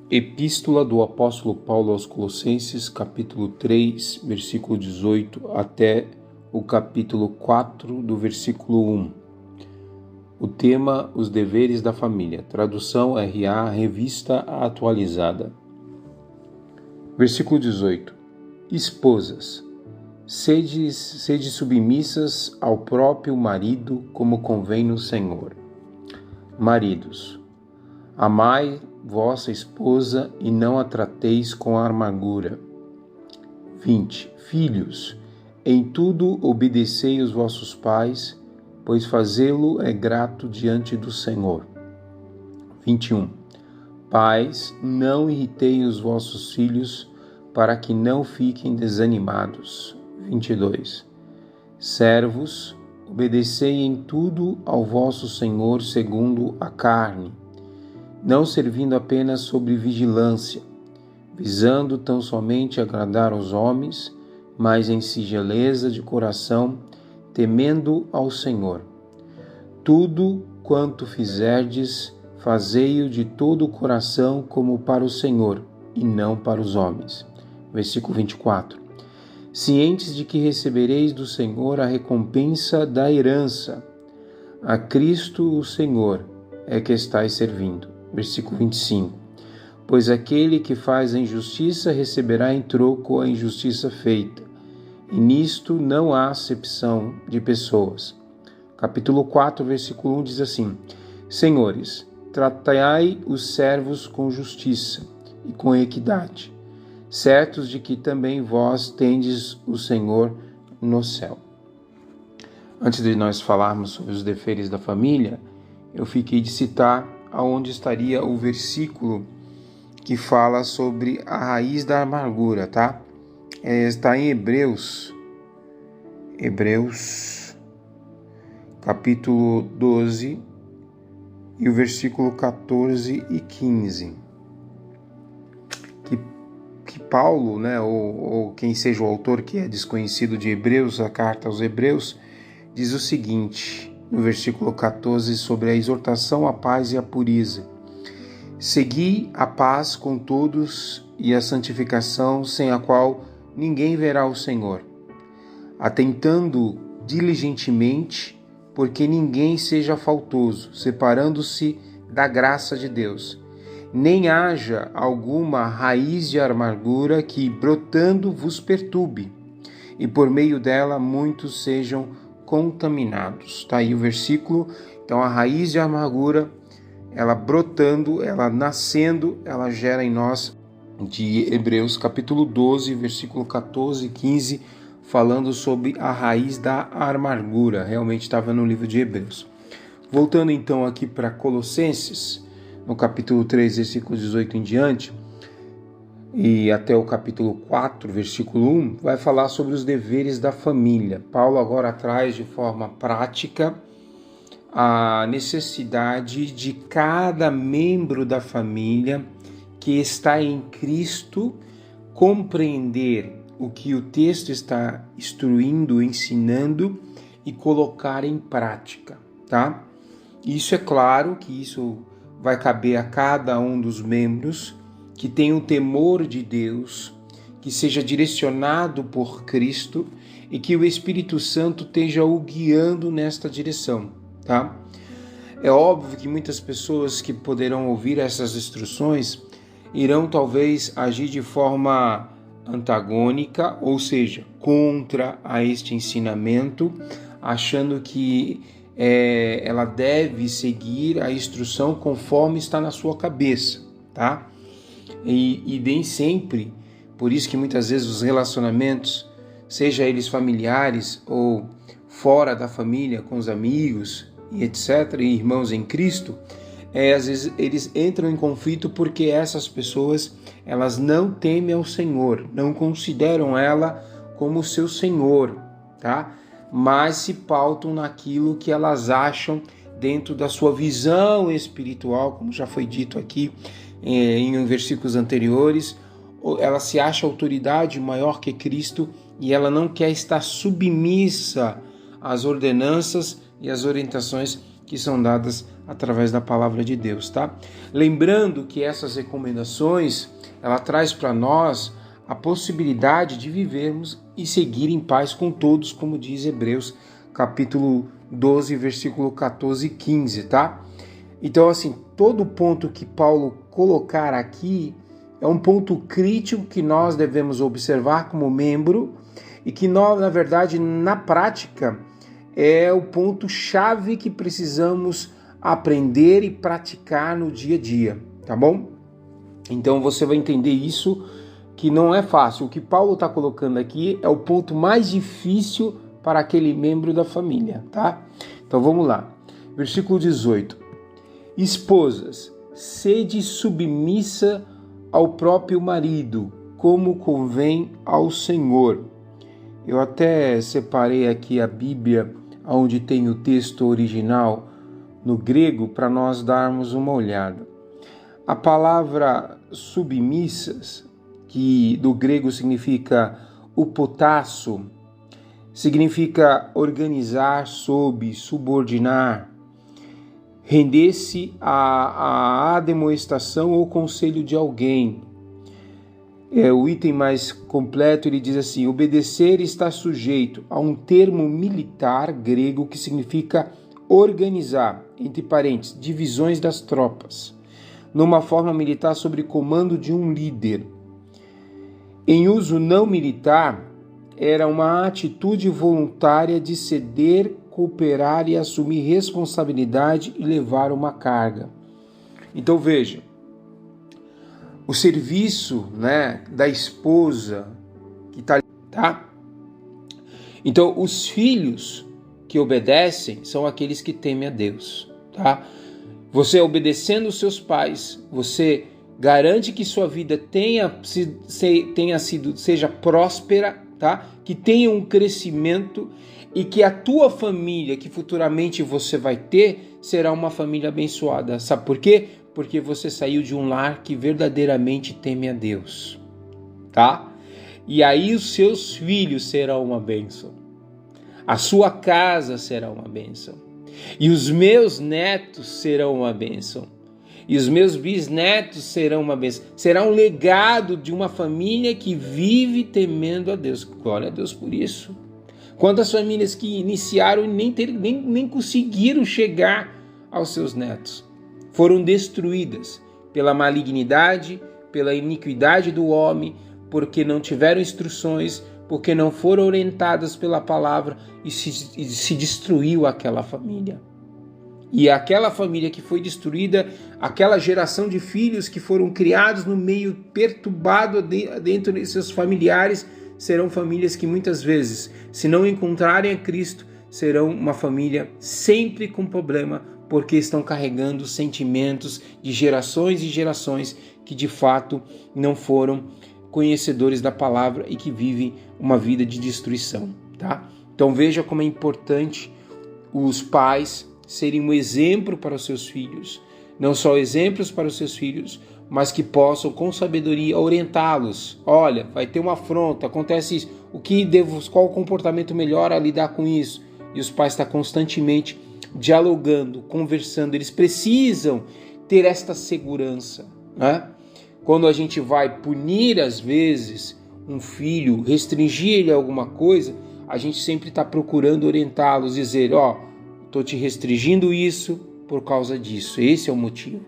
Epístola do Apóstolo Paulo aos Colossenses, capítulo 3, versículo 18, até o capítulo 4, do versículo 1. O tema: os deveres da família. Tradução RA, Revista Atualizada. Versículo 18. Esposas, sede submissas ao próprio marido, como convém no Senhor. Maridos, amai vossa esposa e não a trateis com amargura. 20. Filhos, em tudo obedecei os vossos pais, pois fazê-lo é grato diante do Senhor. 21. Pais, não irritei os vossos filhos, para que não fiquem desanimados. 22. Servos, obedecei em tudo ao vosso Senhor segundo a carne, não servindo apenas sob vigilância, visando tão somente agradar aos homens, mas em singeleza de coração, temendo ao Senhor. Tudo quanto fizerdes, fazei-o de todo o coração como para o Senhor, e não para os homens. Versículo 24. Cientes de que recebereis do Senhor a recompensa da herança, a Cristo o Senhor é que estáis servindo. Versículo 25. Pois aquele que faz a injustiça receberá em troco a injustiça feita, e nisto não há acepção de pessoas. Capítulo 4, versículo 1 diz assim: Senhores, tratai os servos com justiça e com equidade, certos de que também vós tendes o Senhor no céu. Antes de nós falarmos sobre os deveres da família, eu fiquei de citar aonde estaria o versículo que fala sobre a raiz da amargura, tá? Está em Hebreus, capítulo 12, e o versículo 14 e 15. Que Paulo, ou quem seja o autor que é desconhecido de Hebreus, a carta aos Hebreus, diz o seguinte, no versículo 14, sobre a exortação à paz e à pureza. Segui a paz com todos e a santificação, sem a qual ninguém verá o Senhor, atentando diligentemente, porque ninguém seja faltoso, separando-se da graça de Deus, nem haja alguma raiz de amargura que, brotando, vos perturbe, e por meio dela muitos sejam contaminados. Está aí o versículo. Então, a raiz de amargura, ela brotando, ela nascendo, ela gera em nós, de Hebreus capítulo 12, versículo 14 e 15, falando sobre a raiz da amargura. Realmente estava no livro de Hebreus. Voltando então aqui para Colossenses, no capítulo 3, versículo 18 em diante, e até o capítulo 4, versículo 1, vai falar sobre os deveres da família. Paulo agora traz de forma prática a necessidade de cada membro da família que está em Cristo compreender o que o texto está instruindo, ensinando e colocar em prática, tá? Isso é claro que isso vai caber a cada um dos membros que tenha o temor de Deus, que seja direcionado por Cristo e que o Espírito Santo esteja o guiando nesta direção, tá? É óbvio que muitas pessoas que poderão ouvir essas instruções irão talvez agir de forma antagônica, ou seja, contra a este ensinamento, achando que ela deve seguir a instrução conforme está na sua cabeça, tá? E nem sempre, por isso que muitas vezes os relacionamentos, seja eles familiares ou fora da família, com os amigos e etc., e irmãos em Cristo, às vezes eles entram em conflito porque essas pessoas, elas não temem ao Senhor, não consideram ela como seu Senhor, tá? Mas se pautam naquilo que elas acham dentro da sua visão espiritual, como já foi dito aqui em versículos anteriores. Ela se acha autoridade maior que Cristo e ela não quer estar submissa às ordenanças e às orientações que são dadas através da palavra de Deus, tá? Lembrando que essas recomendações, ela traz para nós a possibilidade de vivermos e seguir em paz com todos, como diz Hebreus, capítulo 12, versículo 14 e 15, tá? Então, assim, todo ponto que Paulo colocar aqui é um ponto crítico que nós devemos observar como membro e que nós, na verdade, na prática, é o ponto-chave que precisamos aprender e praticar no dia a dia, tá bom? Então você vai entender isso, que não é fácil. O que Paulo está colocando aqui é o ponto mais difícil para aquele membro da família, tá? Então vamos lá. Versículo 18. Esposas, sede submissa ao próprio marido, como convém ao Senhor. Eu até separei aqui a Bíblia, onde tem o texto original no grego, para nós darmos uma olhada. A palavra submissas, que do grego significa upotasso, significa organizar, sob, subordinar, render-se à ademoestação ou conselho de alguém. O item mais completo, ele diz assim: obedecer está sujeito a um termo militar grego que significa organizar, entre parênteses, divisões das tropas, numa forma militar sob comando de um líder. Em uso não militar, era uma atitude voluntária de ceder, cooperar e assumir responsabilidade e levar uma carga. Então veja, o serviço, da esposa que está ali, tá? Então os filhos que obedecem são aqueles que temem a Deus, tá? Você obedecendo os seus pais, você garante que sua vida seja próspera, tá? Que tenha um crescimento e que a tua família, que futuramente você vai ter, será uma família abençoada. Sabe por quê? Porque você saiu de um lar que verdadeiramente teme a Deus, tá? E aí os seus filhos serão uma bênção. A sua casa será uma bênção. E os meus netos serão uma bênção. E os meus bisnetos serão uma bênção. Será um legado de uma família que vive temendo a Deus. Glória a Deus por isso. Quantas famílias que iniciaram e nem conseguiram chegar aos seus netos foram destruídas pela malignidade, pela iniquidade do homem, porque não tiveram instruções, porque não foram orientadas pela palavra e se destruiu aquela família. E aquela família que foi destruída, aquela geração de filhos que foram criados no meio perturbado dentro de seus familiares, serão famílias que muitas vezes, se não encontrarem a Cristo, serão uma família sempre com problema, porque estão carregando sentimentos de gerações e gerações que de fato não foram conhecedores da palavra e que vivem uma vida de destruição, tá? Então veja como é importante os pais serem um exemplo para os seus filhos, não só exemplos para os seus filhos, mas que possam com sabedoria orientá-los. Olha, vai ter uma afronta, acontece isso, qual o comportamento melhor a lidar com isso? E os pais estão constantemente dialogando, conversando, eles precisam ter esta segurança, né? Quando a gente vai punir às vezes um filho, restringir-lhe alguma coisa, a gente sempre está procurando orientá-los, dizer, estou te restringindo isso por causa disso, esse é o motivo.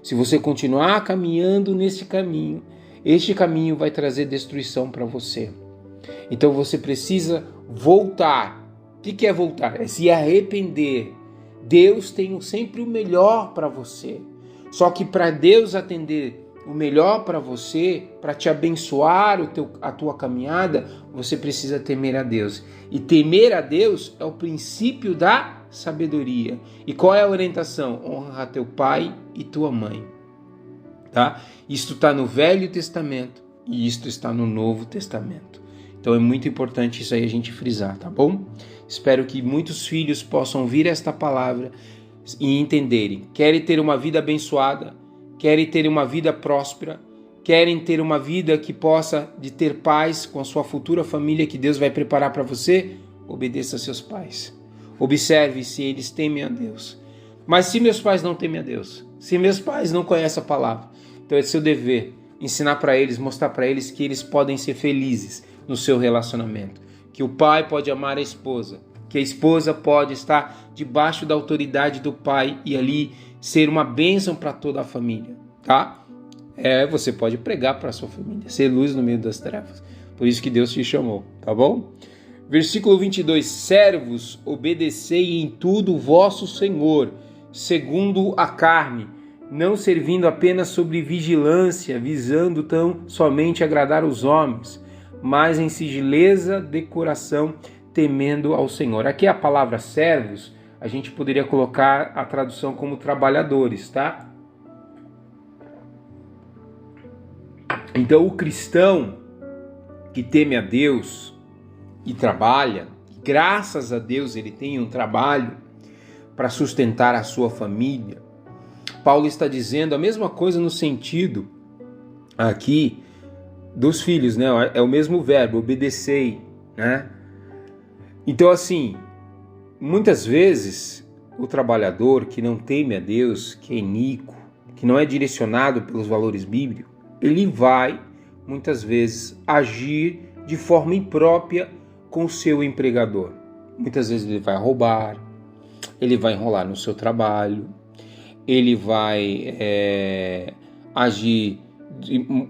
Se você continuar caminhando nesse caminho, este caminho vai trazer destruição para você. Então você precisa voltar. O que é voltar? É se arrepender. Deus tem sempre o melhor para você. Só que para Deus atender o melhor para você, para te abençoar a tua caminhada, você precisa temer a Deus. E temer a Deus é o princípio da sabedoria. E qual é a orientação? Honra teu pai e tua mãe. Tá? Isto está no Velho Testamento e isto está no Novo Testamento. Então é muito importante isso aí a gente frisar, tá bom? Espero que muitos filhos possam ouvir esta palavra e entenderem. Querem ter uma vida abençoada, querem ter uma vida próspera, querem ter uma vida que possa de ter paz com a sua futura família que Deus vai preparar para você, obedeça a seus pais. Observe se eles temem a Deus. Mas se meus pais não temem a Deus, se meus pais não conhecem a palavra, então é seu dever ensinar para eles, mostrar para eles que eles podem ser felizes no seu relacionamento, que o pai pode amar a esposa, que a esposa pode estar debaixo da autoridade do pai e ali ser uma bênção para toda a família, tá? Você pode pregar para a sua família, ser luz no meio das trevas. Por isso que Deus te chamou, tá bom? Versículo 22, servos, obedecei em tudo o vosso Senhor, segundo a carne, não servindo apenas sobre vigilância, visando tão somente agradar os homens, mas em singeleza de coração, temendo ao Senhor. Aqui a palavra servos, a gente poderia colocar a tradução como trabalhadores, tá? Então o cristão que teme a Deus e trabalha, graças a Deus ele tem um trabalho para sustentar a sua família. Paulo está dizendo a mesma coisa no sentido aqui dos filhos, né? É o mesmo verbo, obedecei, né? Então assim, muitas vezes o trabalhador que não teme a Deus, que é iníquo, que não é direcionado pelos valores bíblicos, ele vai muitas vezes agir de forma imprópria com o seu empregador. Muitas vezes ele vai roubar, ele vai enrolar no seu trabalho, ele vai agir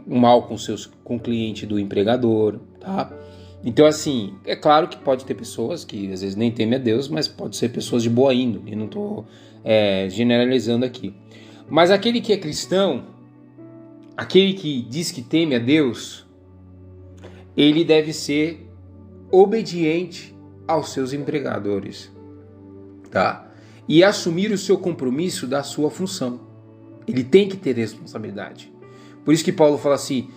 mal com o cliente do empregador, tá? Então assim, é claro que pode ter pessoas que às vezes nem temem a Deus, mas pode ser pessoas de boa índole, não estou generalizando aqui. Mas aquele que é cristão, aquele que diz que teme a Deus, ele deve ser obediente aos seus empregadores, tá? E assumir o seu compromisso da sua função. Ele tem que ter responsabilidade. Por isso que Paulo fala assim,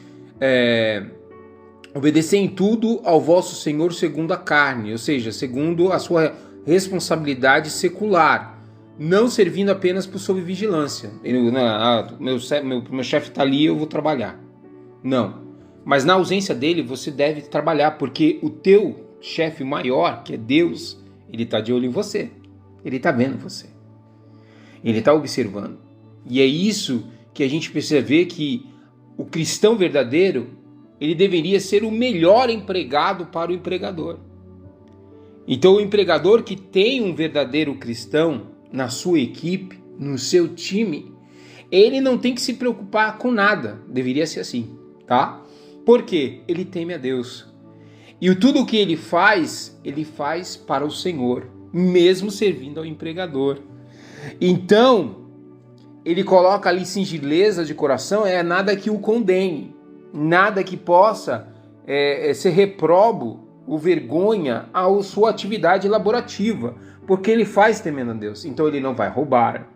obedecer em tudo ao vosso Senhor segundo a carne, ou seja, segundo a sua responsabilidade secular, não servindo apenas por sob vigilância. Meu chefe está ali, eu vou trabalhar. Não. Mas na ausência dele, você deve trabalhar, porque o teu chefe maior, que é Deus, ele está de olho em você. Ele está vendo você. Ele está observando. E é isso que a gente precisa ver, que o cristão verdadeiro, ele deveria ser o melhor empregado para o empregador. Então o empregador que tem um verdadeiro cristão na sua equipe, no seu time, ele não tem que se preocupar com nada. Deveria ser assim, tá? Por quê? Ele teme a Deus. E tudo o que ele faz para o Senhor, mesmo servindo ao empregador. Então, ele coloca ali singeleza de coração, nada que o condene, nada que possa ser reprobo ou vergonha à sua atividade laborativa, porque ele faz temendo a Deus. Então ele não vai roubar,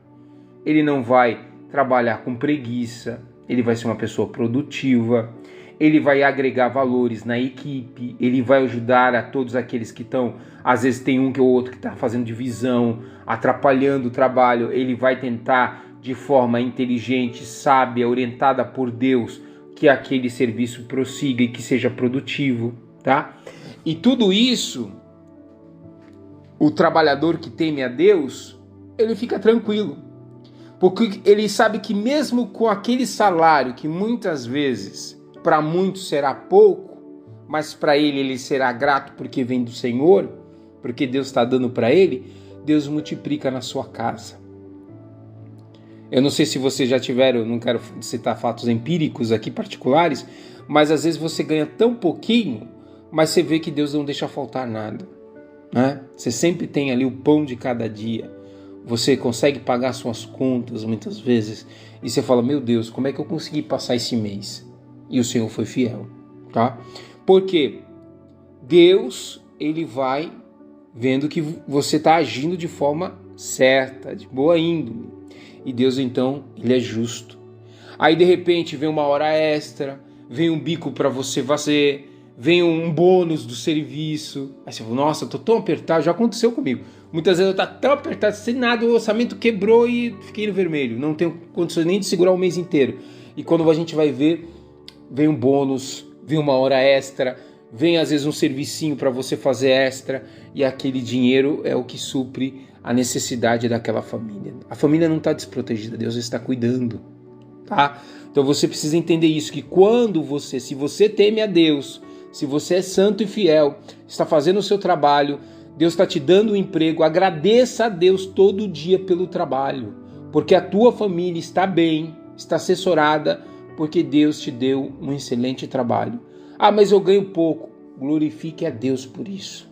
ele não vai trabalhar com preguiça, ele vai ser uma pessoa produtiva, ele vai agregar valores na equipe, ele vai ajudar a todos aqueles que estão, às vezes tem um que ou outro que está fazendo divisão, atrapalhando o trabalho, ele vai tentar de forma inteligente, sábia, orientada por Deus, que aquele serviço prossiga e que seja produtivo, tá? E tudo isso, o trabalhador que teme a Deus, ele fica tranquilo, porque ele sabe que mesmo com aquele salário que muitas vezes para muitos será pouco, mas para ele será grato porque vem do Senhor, porque Deus está dando para ele, Deus multiplica na sua casa. Eu não sei se vocês já tiveram, não quero citar fatos empíricos aqui particulares, mas às vezes você ganha tão pouquinho, mas você vê que Deus não deixa faltar nada, né? Você sempre tem ali o pão de cada dia, você consegue pagar suas contas muitas vezes, e você fala, meu Deus, como é que eu consegui passar esse mês? E o Senhor foi fiel, tá? Porque Deus, ele vai vendo que você está agindo de forma certa, de boa índole. E Deus, então, ele é justo. Aí, de repente, vem uma hora extra, vem um bico para você fazer, vem um bônus do serviço. Aí você fala, nossa, eu tô tão apertado, já aconteceu comigo. Muitas vezes eu tô tão apertado, sem nada, o orçamento quebrou e fiquei no vermelho. Não tenho condições nem de segurar o mês inteiro. E quando a gente vai ver, vem um bônus, vem uma hora extra, vem às vezes um servicinho para você fazer extra, e aquele dinheiro é o que supre a necessidade daquela família. A família não está desprotegida, Deus está cuidando, tá? Então você precisa entender isso, que se você teme a Deus, se você é santo e fiel, está fazendo o seu trabalho, Deus está te dando um emprego, agradeça a Deus todo dia pelo trabalho, porque a tua família está bem, está assessorada, porque Deus te deu um excelente trabalho. Ah, mas eu ganho pouco. Glorifique a Deus por isso,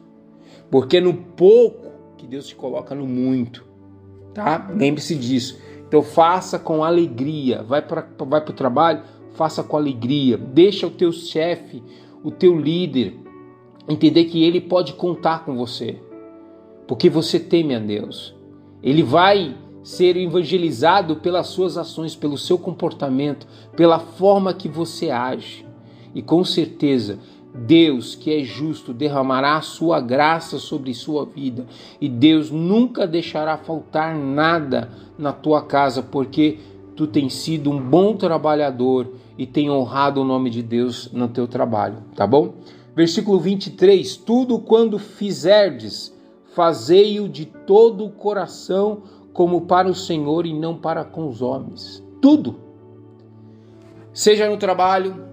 porque é no pouco que Deus te coloca no muito, tá? Lembre-se disso. Então faça com alegria, vai para o trabalho, faça com alegria, deixa o teu chefe, o teu líder, entender que ele pode contar com você, porque você teme a Deus. Ele vai ser evangelizado pelas suas ações, pelo seu comportamento, pela forma que você age, e com certeza Deus, que é justo, derramará a sua graça sobre sua vida, e Deus nunca deixará faltar nada na tua casa, porque tu tens sido um bom trabalhador e tem honrado o nome de Deus no teu trabalho, tá bom? Versículo 23, tudo quando fizerdes, fazei-o de todo o coração, como para o Senhor e não para com os homens. Tudo, seja no trabalho,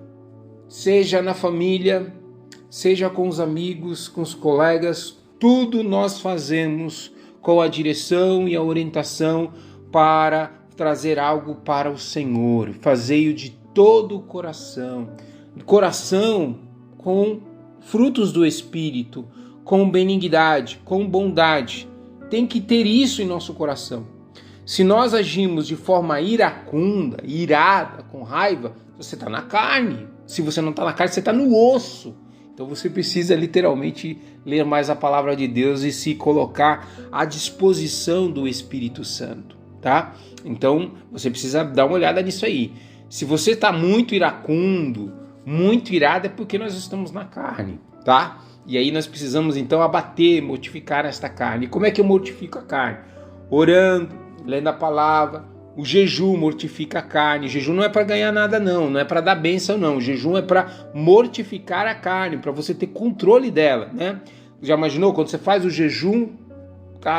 seja na família, seja com os amigos, com os colegas, tudo nós fazemos com a direção e a orientação para trazer algo para o Senhor. Fazei-o de todo o coração. Coração com frutos do Espírito, com benignidade, com bondade. Tem que ter isso em nosso coração. Se nós agimos de forma iracunda, irada, com raiva, você está na carne. Se você não está na carne, você está no osso. Então você precisa literalmente ler mais a palavra de Deus e se colocar à disposição do Espírito Santo, tá? Então você precisa dar uma olhada nisso aí. Se você está muito iracundo, muito irado, é porque nós estamos na carne, tá? E aí nós precisamos então abater, mortificar esta carne. E como é que eu mortifico a carne? Orando, lendo a palavra. O jejum mortifica a carne. O jejum não é para ganhar nada não é para dar bênção não. O jejum é para mortificar a carne, para você ter controle dela, né? Já imaginou quando você faz o jejum?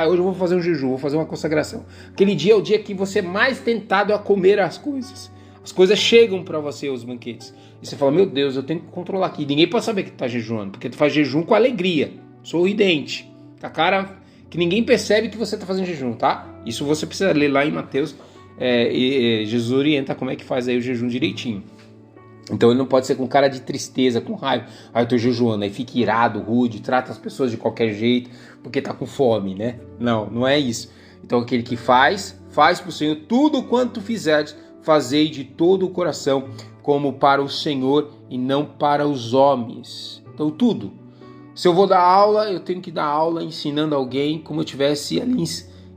Hoje eu vou fazer um jejum, vou fazer uma consagração. Aquele dia é o dia que você é mais tentado a comer as coisas. As coisas chegam para você, os banquetes. E você fala, meu Deus, eu tenho que controlar aqui. Ninguém pode saber que tu tá jejuando, porque tu faz jejum com alegria, sorridente, com a cara que ninguém percebe que você tá fazendo jejum, tá? Isso você precisa ler lá em Mateus. Jesus orienta como é que faz aí o jejum direitinho. Então ele não pode ser com cara de tristeza, com raiva. Eu tô jejuando, aí fica irado, rude, trata as pessoas de qualquer jeito, porque tá com fome, né? Não é isso. Então aquele que faz pro Senhor tudo quanto fizeres, fazei de todo o coração, como para o Senhor e não para os homens. Então tudo. Se eu vou dar aula, eu tenho que dar aula ensinando alguém como eu estivesse ali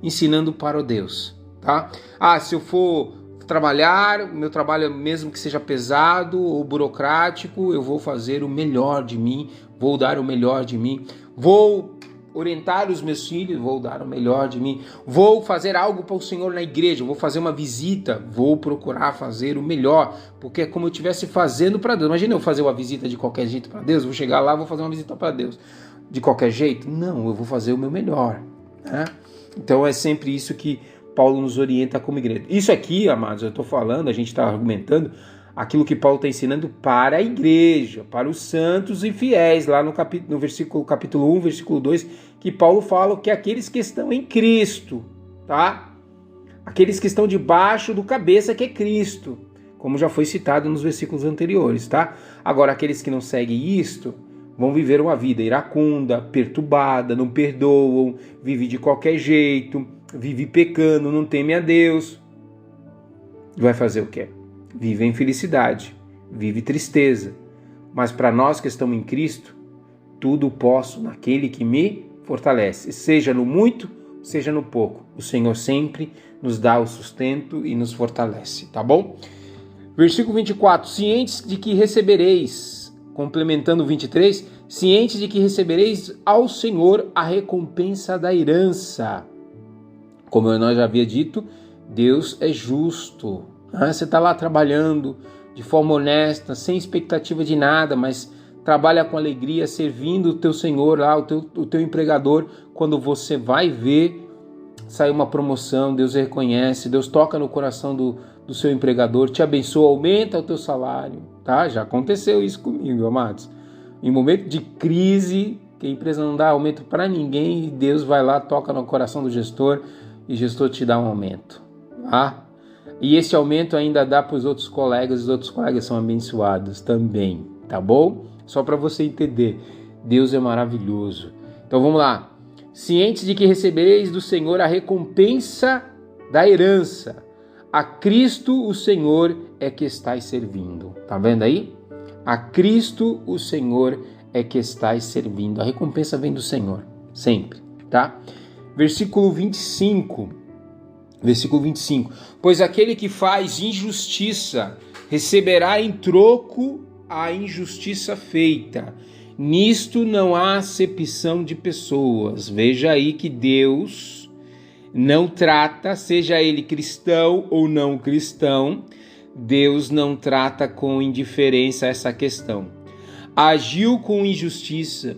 ensinando para o Deus. Tá? Se eu for trabalhar, meu trabalho mesmo que seja pesado ou burocrático, eu vou fazer o melhor de mim, vou dar o melhor de mim, vou orientar os meus filhos, vou dar o melhor de mim, vou fazer algo para o Senhor na igreja, vou fazer uma visita, vou procurar fazer o melhor, porque é como eu estivesse fazendo para Deus. Imagina eu fazer uma visita de qualquer jeito para Deus, vou chegar lá, vou fazer uma visita para Deus de qualquer jeito? Não, eu vou fazer o meu melhor, né? Então é sempre isso que Paulo nos orienta como igreja. Isso aqui, amados, eu estou falando, a gente está argumentando aquilo que Paulo está ensinando para a igreja, para os santos e fiéis, lá no capítulo 1, versículo 2, que Paulo fala que aqueles que estão em Cristo, tá? Aqueles que estão debaixo do cabeça que é Cristo, como já foi citado nos versículos anteriores, tá? Agora, aqueles que não seguem isto, vão viver uma vida iracunda, perturbada, não perdoam, vive de qualquer jeito, vive pecando, não teme a Deus. Vai fazer o quê? Vive a infelicidade, vive tristeza. Mas para nós que estamos em Cristo, tudo posso naquele que me fortalece. Seja no muito, seja no pouco. O Senhor sempre nos dá o sustento e nos fortalece, tá bom? Versículo 24. Cientes de que recebereis, complementando o 23, cientes de que recebereis ao Senhor a recompensa da herança. Como nós já havia dito, Deus é justo. Você está lá trabalhando de forma honesta, sem expectativa de nada, mas trabalha com alegria, servindo o teu Senhor, lá, o teu empregador. Quando você vai ver, sai uma promoção, Deus reconhece, Deus toca no coração do seu empregador, te abençoa, aumenta o teu salário, tá? Já aconteceu isso comigo, amados. Em momento de crise, que a empresa não dá aumento para ninguém, Deus vai lá, toca no coração do gestor e o gestor te dá um aumento, tá? E esse aumento ainda dá para os outros colegas, os outros colegas são abençoados também, tá bom? Só para você entender, Deus é maravilhoso. Então vamos lá. Cientes de que recebereis do Senhor a recompensa da herança, a Cristo o Senhor é que estáis servindo. Tá vendo aí? A Cristo o Senhor é que estáis servindo. A recompensa vem do Senhor, sempre, tá? Versículo 25. Pois aquele que faz injustiça receberá em troco a injustiça feita. Nisto não há acepção de pessoas. Veja aí que Deus não trata, seja ele cristão ou não cristão, Deus não trata com indiferença essa questão. Agiu com injustiça,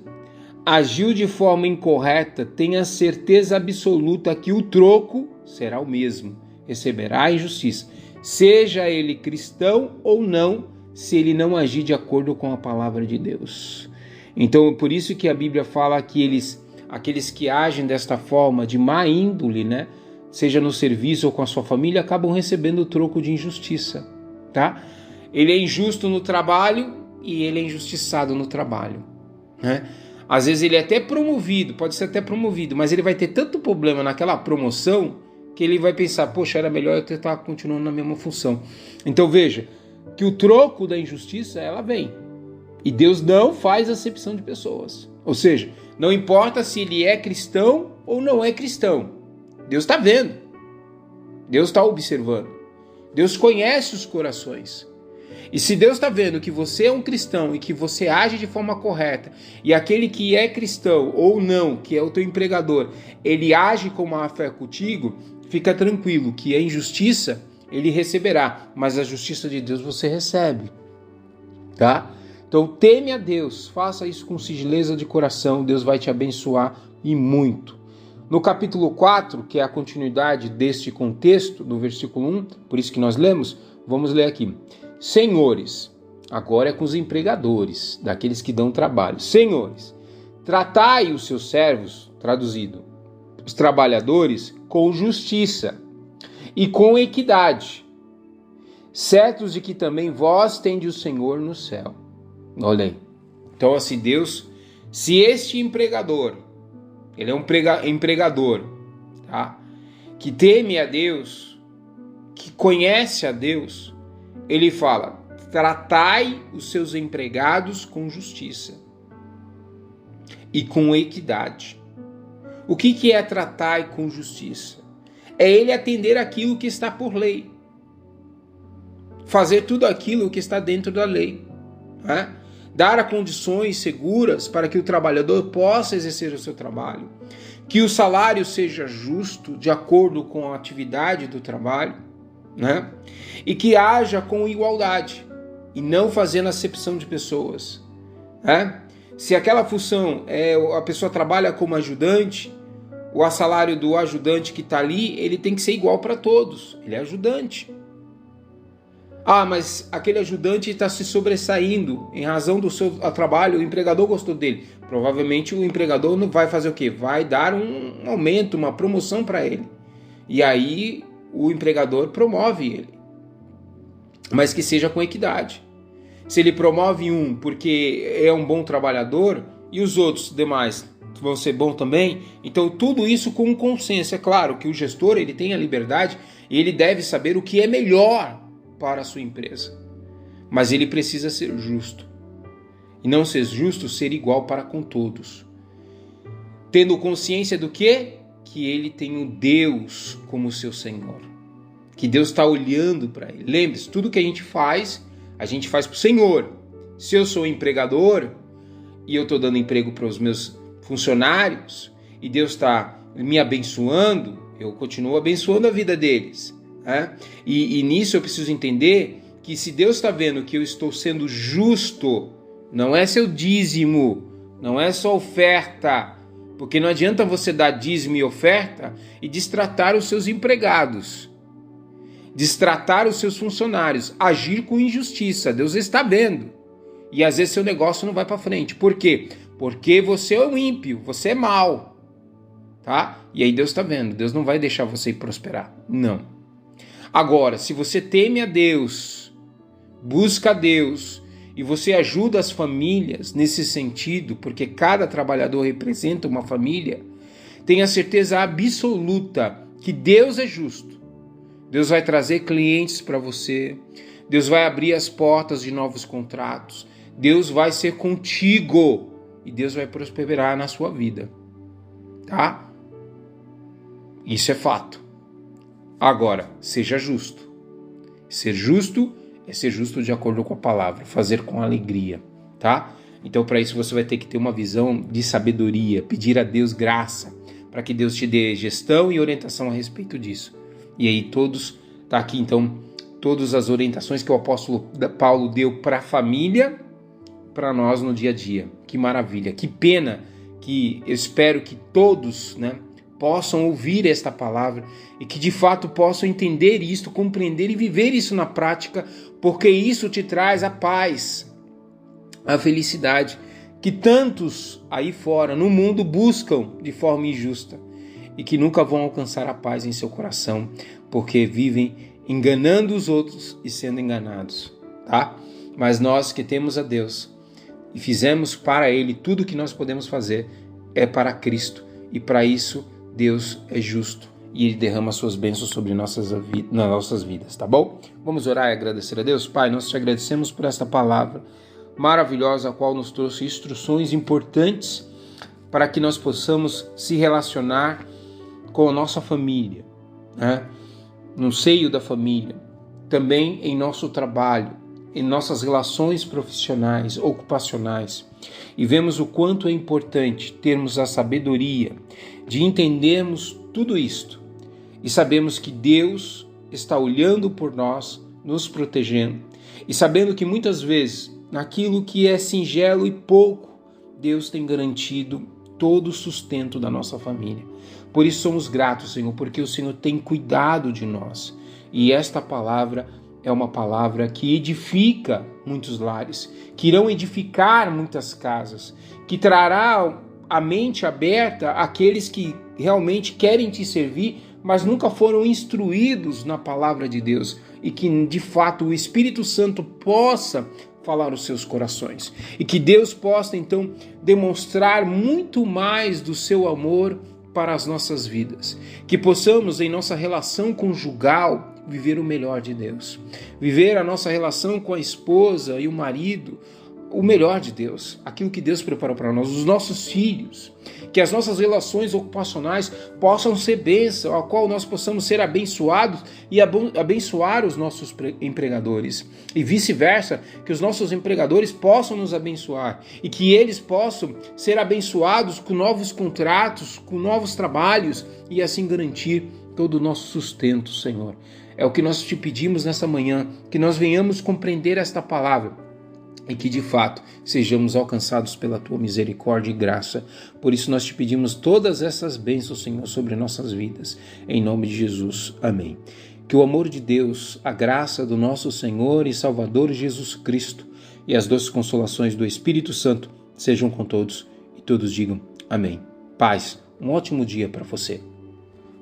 agiu de forma incorreta, tenha certeza absoluta que o troco será o mesmo. Receberá a injustiça, seja ele cristão ou não, se ele não agir de acordo com a palavra de Deus. Então, por isso que a Bíblia fala que aqueles que agem desta forma, de má índole, né, seja no serviço ou com a sua família, acabam recebendo o troco de injustiça, tá? Ele é injusto no trabalho e ele é injustiçado no trabalho, né? Às vezes ele é até promovido, pode ser até promovido, mas ele vai ter tanto problema naquela promoção que ele vai pensar, poxa, era melhor eu estar continuando na mesma função. Então veja, que o troco da injustiça, ela vem. E Deus não faz acepção de pessoas. Ou seja, não importa se ele é cristão ou não é cristão. Deus está vendo. Deus está observando. Deus conhece os corações. E se Deus está vendo que você é um cristão e que você age de forma correta, e aquele que é cristão ou não, que é o teu empregador, ele age com má fé contigo, fica tranquilo que a injustiça ele receberá, mas a justiça de Deus você recebe. Tá? Então teme a Deus, faça isso com sigileza de coração, Deus vai te abençoar e muito. No capítulo 4, que é a continuidade deste contexto, do versículo 1, por isso que nós lemos, vamos ler aqui. Senhores, agora é com os empregadores, daqueles que dão trabalho. Senhores, tratai os seus servos, traduzido, os trabalhadores, com justiça e com equidade, certos de que também vós tendes o Senhor no céu. Olha aí. Então, assim, Deus, se este empregador, ele é um empregador, tá? Que teme a Deus, que conhece a Deus, ele fala, tratai os seus empregados com justiça e com equidade. O que é tratar com justiça? É ele atender aquilo que está por lei. Fazer tudo aquilo que está dentro da lei, né? Dar as condições seguras para que o trabalhador possa exercer o seu trabalho, que o salário seja justo de acordo com a atividade do trabalho, né? E que haja com igualdade e não fazendo acepção de pessoas, né? Se aquela função a pessoa trabalha como ajudante, o salário do ajudante que está ali, ele tem que ser igual para todos, ele é ajudante. Ah, mas aquele ajudante está se sobressaindo em razão do seu trabalho, o empregador gostou dele. Provavelmente o empregador não vai fazer o quê? Vai dar um aumento, uma promoção para ele. E aí o empregador promove ele. Mas que seja com equidade. Se ele promove um porque é um bom trabalhador e os outros demais vão ser bons também, então tudo isso com um consenso. É claro que o gestor ele tem a liberdade e ele deve saber o que é melhor para a sua empresa. Mas ele precisa ser justo. E não ser justo, ser igual para com todos. Tendo consciência do quê? Que ele tem o Deus como seu Senhor. Que Deus está olhando para ele. Lembre-se, tudo que a gente faz para o Senhor. Se eu sou empregador e eu estou dando emprego para os meus funcionários e Deus está me abençoando, eu continuo abençoando a vida deles. E nisso eu preciso entender que se Deus está vendo que eu estou sendo justo, não é seu dízimo, não é sua oferta, Porque não adianta você dar dízimo e oferta e destratar os seus empregados, destratar os seus funcionários, agir com injustiça. Deus está vendo. E às vezes seu negócio não vai para frente. Por quê? Porque você é um ímpio, você é mau. Tá? E aí Deus está vendo. Deus não vai deixar você prosperar. Não. Agora, se você teme a Deus, busca a Deus, e você ajuda as famílias nesse sentido, porque cada trabalhador representa uma família, tenha certeza absoluta que Deus é justo. Deus vai trazer clientes para você, Deus vai abrir as portas de novos contratos, Deus vai ser contigo e Deus vai prosperar na sua vida, tá? Isso é fato. Agora, seja justo. Ser justo é ser justo de acordo com a palavra, fazer com alegria, tá? Então, para isso você vai ter que ter uma visão de sabedoria, pedir a Deus graça, para que Deus te dê gestão e orientação a respeito disso. E aí tá aqui então, todas as orientações que o apóstolo Paulo deu para a família, para nós no dia a dia. Que maravilha, que pena, que eu espero que todos, possam ouvir esta palavra e que de fato possam entender isto, compreender e viver isso na prática, porque isso te traz a paz, a felicidade que tantos aí fora no mundo buscam de forma injusta e que nunca vão alcançar a paz em seu coração, porque vivem enganando os outros e sendo enganados, tá? Mas nós que temos a Deus e fizemos para Ele tudo o que nós podemos fazer é para Cristo, e para isso Deus é justo e Ele derrama suas bênçãos sobre nas nossas vidas, tá bom? Vamos orar e agradecer a Deus. Pai, nós te agradecemos por esta palavra maravilhosa, a qual nos trouxe instruções importantes para que nós possamos se relacionar com a nossa família, no seio da família, também em nosso trabalho, em nossas relações profissionais, ocupacionais. E vemos o quanto é importante termos a sabedoria de entendermos tudo isto. E sabemos que Deus está olhando por nós, nos protegendo. E sabendo que muitas vezes, naquilo que é singelo e pouco, Deus tem garantido todo o sustento da nossa família. Por isso somos gratos, Senhor, porque o Senhor tem cuidado de nós. E esta palavra é uma palavra que edifica muitos lares, que irão edificar muitas casas, que trará a mente aberta àqueles que realmente querem te servir, mas nunca foram instruídos na palavra de Deus, e que de fato o Espírito Santo possa falar os seus corações, e que Deus possa então demonstrar muito mais do seu amor para as nossas vidas, que possamos em nossa relação conjugal viver o melhor de Deus, viver a nossa relação com a esposa e o marido, o melhor de Deus, aquilo que Deus preparou para nós, os nossos filhos, que as nossas relações ocupacionais possam ser bênção, a qual nós possamos ser abençoados e abençoar os nossos empregadores, e vice-versa, que os nossos empregadores possam nos abençoar e que eles possam ser abençoados com novos contratos, com novos trabalhos, e assim garantir todo o nosso sustento, Senhor. É o que nós te pedimos nessa manhã, que nós venhamos compreender esta palavra e que de fato sejamos alcançados pela tua misericórdia e graça. Por isso nós te pedimos todas essas bênçãos, Senhor, sobre nossas vidas. Em nome de Jesus. Amém. Que o amor de Deus, a graça do nosso Senhor e Salvador Jesus Cristo e as doces consolações do Espírito Santo sejam com todos e todos digam amém. Paz, um ótimo dia para você.